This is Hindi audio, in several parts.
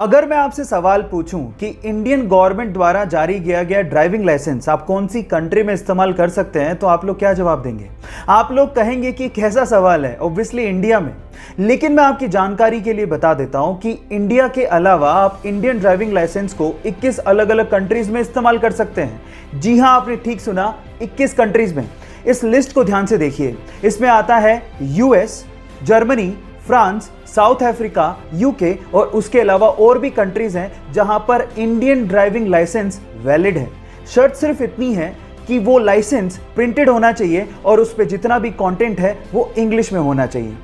अगर मैं आपसे सवाल पूछूं कि इंडियन गवर्नमेंट द्वारा जारी किया गया ड्राइविंग लाइसेंस आप कौन सी कंट्री में इस्तेमाल कर सकते हैं, तो आप लोग क्या जवाब देंगे? आप लोग कहेंगे कि कैसा सवाल है, ऑब्वियसली इंडिया में। लेकिन मैं आपकी जानकारी के लिए बता देता हूं कि इंडिया के अलावा आप इंडियन ड्राइविंग लाइसेंस को 21 अलग अलग कंट्रीज में इस्तेमाल कर सकते हैं। जी हां, आपने ठीक सुना, 21 कंट्रीज में। इस लिस्ट को ध्यान से देखिए। इसमें आता है US, Germany, France, south Africa, UK और उसके अलावा और भी कंट्रीज हैं जहां पर इंडियन ड्राइविंग लाइसेंस वैलिड है। शर्त सिर्फ इतनी है कि वो लाइसेंस प्रिंटेड होना चाहिए और उस पे जितना भी कंटेंट है वो इंग्लिश में होना चाहिए।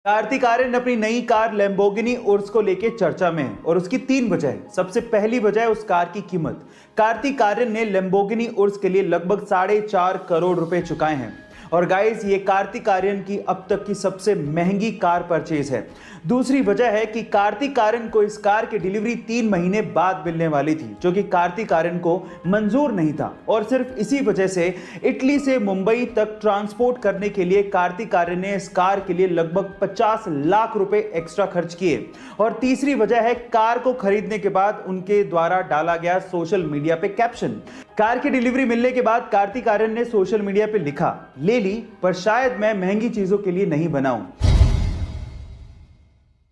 कार्तिक आर्यन अपनी नई कार लैम्बोर्गिनी उर्स को लेके चर्चा में है और उसकी 3 वजह है। सबसे पहली वजह है उस कार की कीमत। कार्तिक आर्यन ने लैम्बोर्गिनी उर्स के लिए लगभग 4.5 करोड़ रुपए चुकाए हैं और गाइस ये कार्तिक आर्यन की अब तक की सबसे महंगी कार परचेज है। दूसरी वजह है कि कार्तिक आर्यन को इस कार की डिलीवरी 3 महीने बाद मिलने वाली थी, जो कि कार्तिक आर्यन को मंजूर नहीं था और सिर्फ इसी वजह से इटली से मुंबई तक ट्रांसपोर्ट करने के लिए कार्तिक आर्यन ने इस कार के लिए लगभग 50 लाख रुपए एक्स्ट्रा खर्च किए। और तीसरी वजह है कार को खरीदने के बाद उनके द्वारा डाला गया सोशल मीडिया पे कैप्शन। कार की डिलीवरी मिलने के बाद कार्तिक आर्यन ने सोशल मीडिया पे लिखा, ले ली पर शायद मैं महंगी चीजों के लिए नहीं बनाऊं।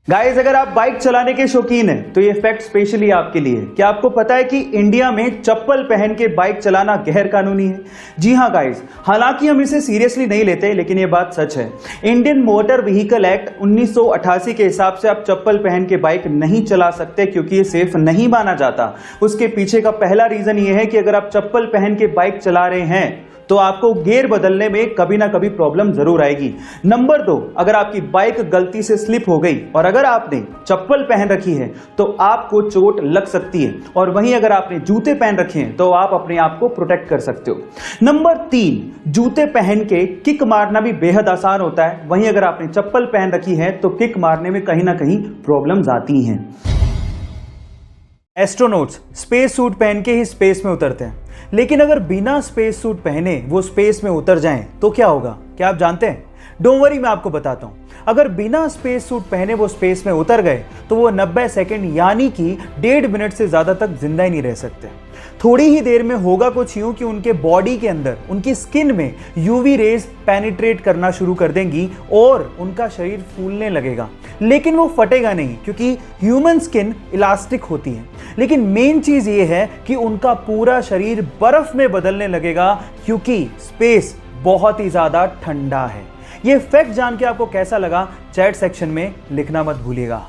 गाइस, अगर आप बाइक चलाने के शौकीन हैं तो ये फैक्ट स्पेशली आपके लिए। क्या आपको पता है कि इंडिया में चप्पल पहन के बाइक चलाना गैर कानूनी है? जी हां गाइस, हालांकि हम इसे सीरियसली नहीं लेते, लेकिन ये बात सच है। इंडियन मोटर व्हीकल एक्ट 1988 के हिसाब से आप चप्पल पहन के बाइक नहीं चला सकते क्योंकि ये सेफ नहीं माना जाता। उसके पीछे का पहला रीजन ये है कि अगर आप चप्पल पहन के बाइक चला रहे हैं तो आपको गियर बदलने में कभी ना कभी प्रॉब्लम जरूर आएगी। नंबर 2, अगर आपकी बाइक गलती से स्लिप हो गई और अगर आपने चप्पल पहन रखी है तो आपको चोट लग सकती है, और वहीं अगर आपने जूते पहन रखे हैं तो आप अपने आप को प्रोटेक्ट कर सकते हो। नंबर 3, जूते पहन के किक मारना भी बेहद आसान होता है, वहीं अगर आपने चप्पल पहन रखी है तो किक मारने में कहीं ना कहीं प्रॉब्लम्स आती हैं। एस्ट्रोनॉट्स स्पेस सूट पहन के ही स्पेस में उतरते हैं, लेकिन अगर बिना स्पेस सूट पहने वो स्पेस में उतर जाएं तो क्या होगा? क्या आप जानते हैं? डोंट वरी, मैं आपको बताता हूं। अगर बिना स्पेस सूट पहने वो स्पेस में उतर गए तो वो 90 सेकंड यानी कि 1.5 मिनट से ज्यादा तक जिंदा ही नहीं रह सकते। थोड़ी ही देर में होगा कुछ यूं कि उनके बॉडी के अंदर, उनकी स्किन में यूवी रेज पेनिट्रेट करना शुरू कर देंगी और उनका शरीर फूलने लगेगा, लेकिन वो फटेगा नहीं क्योंकि ह्यूमन स्किन इलास्टिक होती है। लेकिन मेन चीज ये है कि उनका पूरा शरीर बर्फ में बदलने लगेगा क्योंकि स्पेस बहुत ही ज्यादा ठंडा है। ये फैक्ट जान के आपको कैसा लगा, चैट सेक्शन में लिखना मत भूलिएगा।